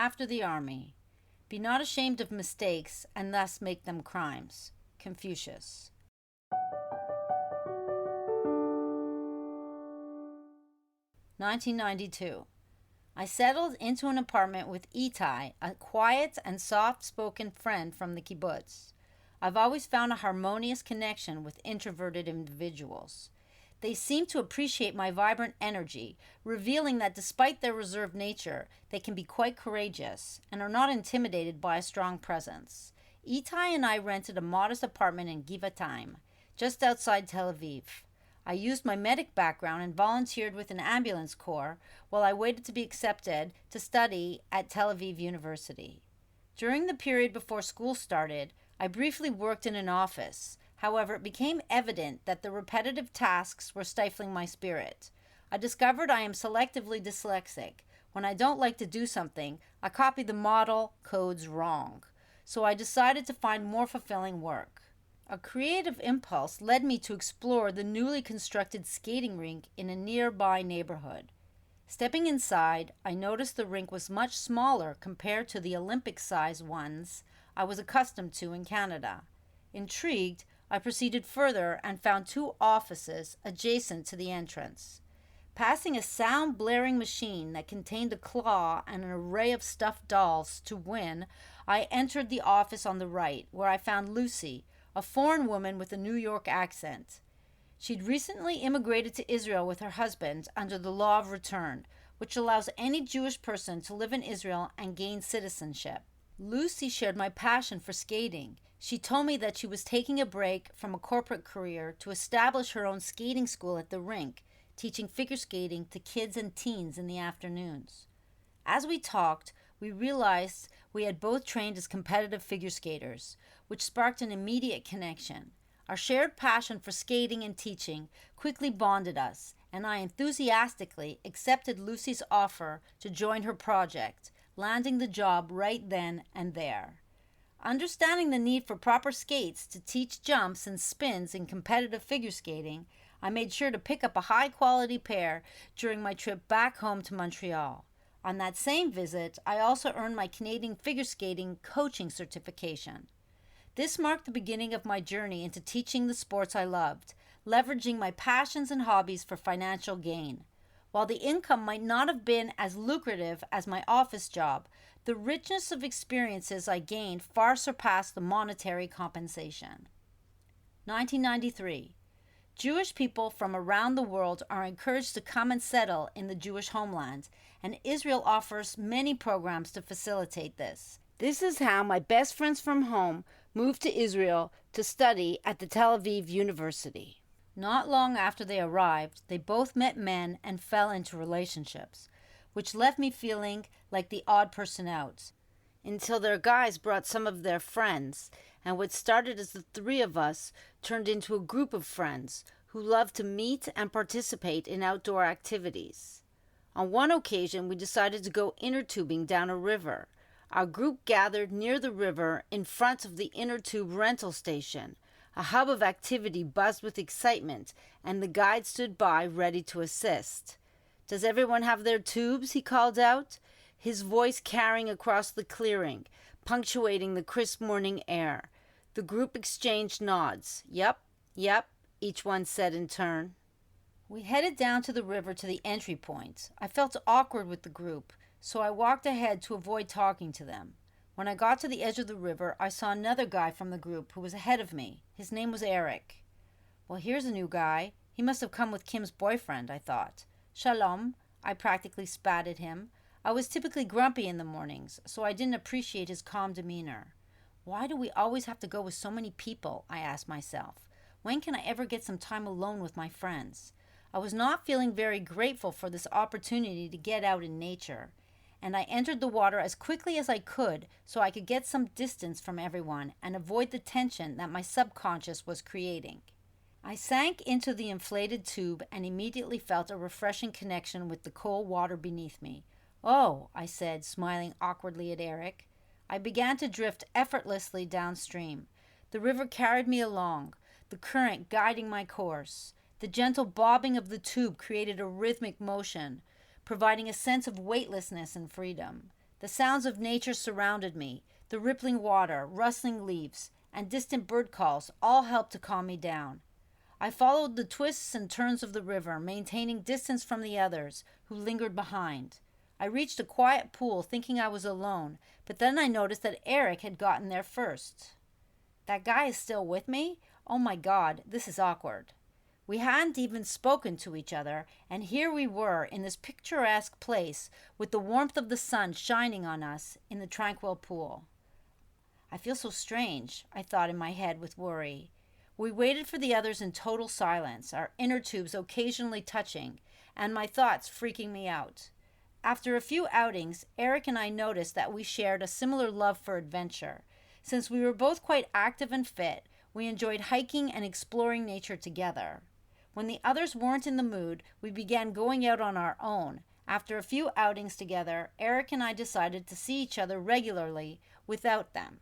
after the army. Be not ashamed of mistakes, and thus make them crimes. Confucius. (1992). I settled into an apartment with Itai, a quiet and soft-spoken friend from the kibbutz. I've always found a harmonious connection with introverted individuals. They seem to appreciate my vibrant energy, revealing that despite their reserved nature, they can be quite courageous and are not intimidated by a strong presence. Itai and I rented a modest apartment in Givat'ayim, just outside Tel Aviv. I used my medic background and volunteered with an ambulance corps while I waited to be accepted to study at Tel Aviv University. During the period before school started, I briefly worked in an office. However, it became evident that the repetitive tasks were stifling my spirit. I discovered I am selectively dyslexic. When I don't like to do something, I copy the model codes wrong. So I decided to find more fulfilling work. A creative impulse led me to explore the newly constructed skating rink in a nearby neighborhood. Stepping inside, I noticed the rink was much smaller compared to the Olympic-sized ones I was accustomed to in Canada. Intrigued, I proceeded further and found 2 offices adjacent to the entrance. Passing a sound-blaring machine that contained a claw and an array of stuffed dolls to win, I entered the office on the right, where I found Lucy, a foreign woman with a New York accent. She'd recently immigrated to Israel with her husband under the law of return, which allows any Jewish person to live in Israel and gain citizenship. Lucy shared my passion for skating. She told me that she was taking a break from a corporate career to establish her own skating school at the rink, teaching figure skating to kids and teens in the afternoons. As we talked, we realized we had both trained as competitive figure skaters, which sparked an immediate connection. Our shared passion for skating and teaching quickly bonded us, and I enthusiastically accepted Lucy's offer to join her project, landing the job right then and there. Understanding the need for proper skates to teach jumps and spins in competitive figure skating, I made sure to pick up a high-quality pair during my trip back home to Montreal. On that same visit, I also earned my Canadian figure skating coaching certification. This marked the beginning of my journey into teaching the sports I loved, leveraging my passions and hobbies for financial gain. While the income might not have been as lucrative as my office job, the richness of experiences I gained far surpassed the monetary compensation. 1993. Jewish people from around the world are encouraged to come and settle in the Jewish homeland, and Israel offers many programs to facilitate this. This is how my best friends from home moved to Israel to study at the Tel Aviv University. Not long after they arrived, they both met men and fell into relationships, which left me feeling like the odd person out, until their guys brought some of their friends, and what started as the 3 of us turned into a group of friends who loved to meet and participate in outdoor activities. On one occasion, we decided to go inner tubing down a river. Our group gathered near the river in front of the inner tube rental station. A hub of activity buzzed with excitement, and the guide stood by ready to assist. "Does everyone have their tubes?" he called out, his voice carrying across the clearing, punctuating the crisp morning air. The group exchanged nods. Yep, each one said in turn. We headed down to the river to the entry point. I felt awkward with the group, so I walked ahead to avoid talking to them. When I got to the edge of the river, I saw another guy from the group who was ahead of me. His name was Erik. Well, here's a new guy. He must have come with Kim's boyfriend, I thought. Shalom, I practically spat at him. I was typically grumpy in the mornings, so I didn't appreciate his calm demeanor. Why do we always have to go with so many people? I asked myself. When can I ever get some time alone with my friends? I was not feeling very grateful for this opportunity to get out in nature, and I entered the water as quickly as I could so I could get some distance from everyone and avoid the tension that my subconscious was creating. I sank into the inflated tube and immediately felt a refreshing connection with the cold water beneath me. "Oh," I said, smiling awkwardly at Erik. I began to drift effortlessly downstream. The river carried me along, the current guiding my course. The gentle bobbing of the tube created a rhythmic motion, providing a sense of weightlessness and freedom. The sounds of nature surrounded me. The rippling water, rustling leaves, and distant bird calls all helped to calm me down. I followed the twists and turns of the river, maintaining distance from the others who lingered behind. I reached a quiet pool thinking I was alone, but then I noticed that Erik had gotten there first. That guy is still with me? Oh my God, this is awkward. We hadn't even spoken to each other, and here we were in this picturesque place with the warmth of the sun shining on us in the tranquil pool. I feel so strange, I thought in my head with worry. We waited for the others in total silence, our inner tubes occasionally touching, and my thoughts freaking me out. After a few outings, Erik and I noticed that we shared a similar love for adventure. Since we were both quite active and fit, we enjoyed hiking and exploring nature together. When the others weren't in the mood, we began going out on our own. After a few outings together, Erik and I decided to see each other regularly without them.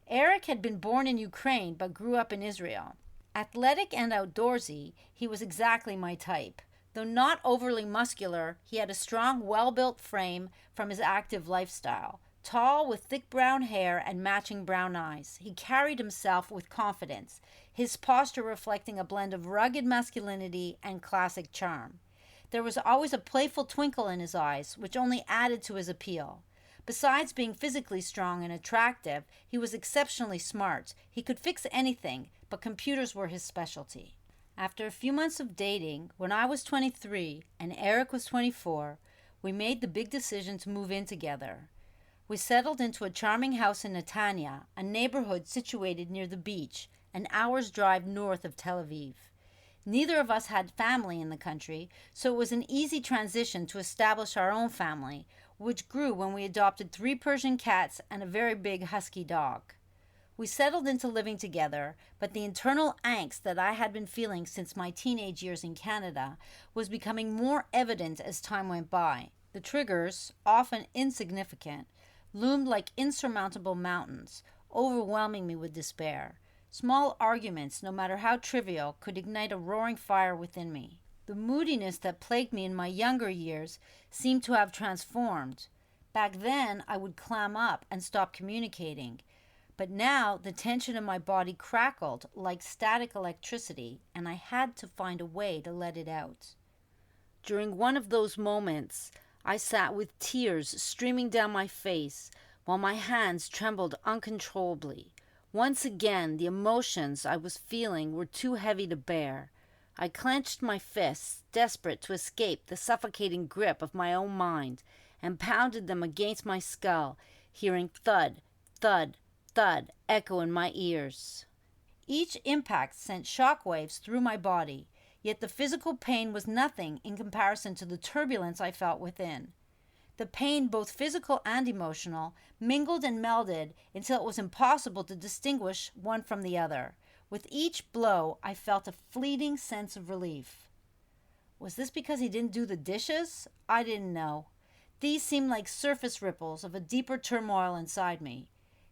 Erik had been born in Ukraine but grew up in Israel. Athletic and outdoorsy, he was exactly my type. Though not overly muscular, he had a strong, well-built frame from his active lifestyle. Tall, with thick brown hair and matching brown eyes, he carried himself with confidence, his posture reflecting a blend of rugged masculinity and classic charm. There was always a playful twinkle in his eyes, which only added to his appeal. Besides being physically strong and attractive, he was exceptionally smart. He could fix anything, but computers were his specialty. After a few months of dating, when I was 23 and Erik was 24, we made the big decision to move in together. We settled into a charming house in Netanya, a neighborhood situated near the beach, an hour's drive north of Tel Aviv. Neither of us had family in the country, so it was an easy transition to establish our own family, which grew when we adopted 3 Persian cats and a very big husky dog. We settled into living together, but the internal angst that I had been feeling since my teenage years in Canada was becoming more evident as time went by. The triggers, often insignificant, loomed like insurmountable mountains, overwhelming me with despair. Small arguments, no matter how trivial, could ignite a roaring fire within me. The moodiness that plagued me in my younger years seemed to have transformed. Back then, I would clam up and stop communicating. But now, the tension in my body crackled like static electricity, and I had to find a way to let it out. During one of those moments, I sat with tears streaming down my face while my hands trembled uncontrollably. Once again, the emotions I was feeling were too heavy to bear. I clenched my fists, desperate to escape the suffocating grip of my own mind, and pounded them against my skull, hearing thud, thud, thud echo in my ears. Each impact sent shockwaves through my body, yet the physical pain was nothing in comparison to the turbulence I felt within. The pain, both physical and emotional, mingled and melded until it was impossible to distinguish one from the other. With each blow, I felt a fleeting sense of relief. Was this because he didn't do the dishes? I didn't know. These seemed like surface ripples of a deeper turmoil inside me.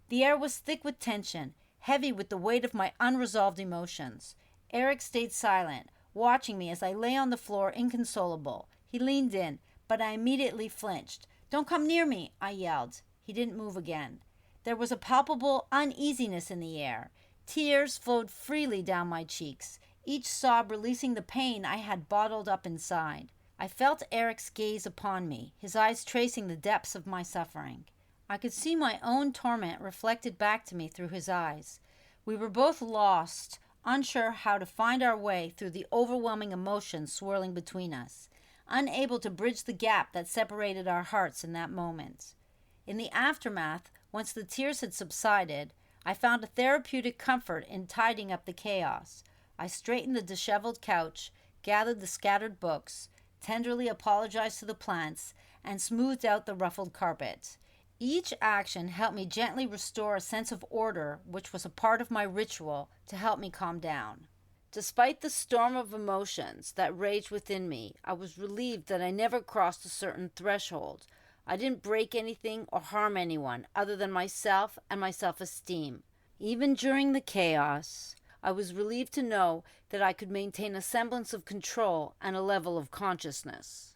The air was thick with tension, heavy with the weight of my unresolved emotions. Erik stayed silent, watching me as I lay on the floor inconsolable. He leaned in, but I immediately flinched. "Don't come near me," I yelled. He didn't move again. There was a palpable uneasiness in the air. Tears flowed freely down my cheeks, each sob releasing the pain I had bottled up inside. I felt Erik's gaze upon me, his eyes tracing the depths of my suffering. I could see my own torment reflected back to me through his eyes. We were both lost, unsure how to find our way through the overwhelming emotions swirling between us, unable to bridge the gap that separated our hearts in that moment. In the aftermath, once the tears had subsided, I found a therapeutic comfort in tidying up the chaos. I straightened the disheveled couch, gathered the scattered books, tenderly apologized to the plants, and smoothed out the ruffled carpet. Each action helped me gently restore a sense of order, which was a part of my ritual to help me calm down. Despite the storm of emotions that raged within me, I was relieved that I never crossed a certain threshold. I didn't break anything or harm anyone other than myself and my self-esteem. Even during the chaos, I was relieved to know that I could maintain a semblance of control and a level of consciousness.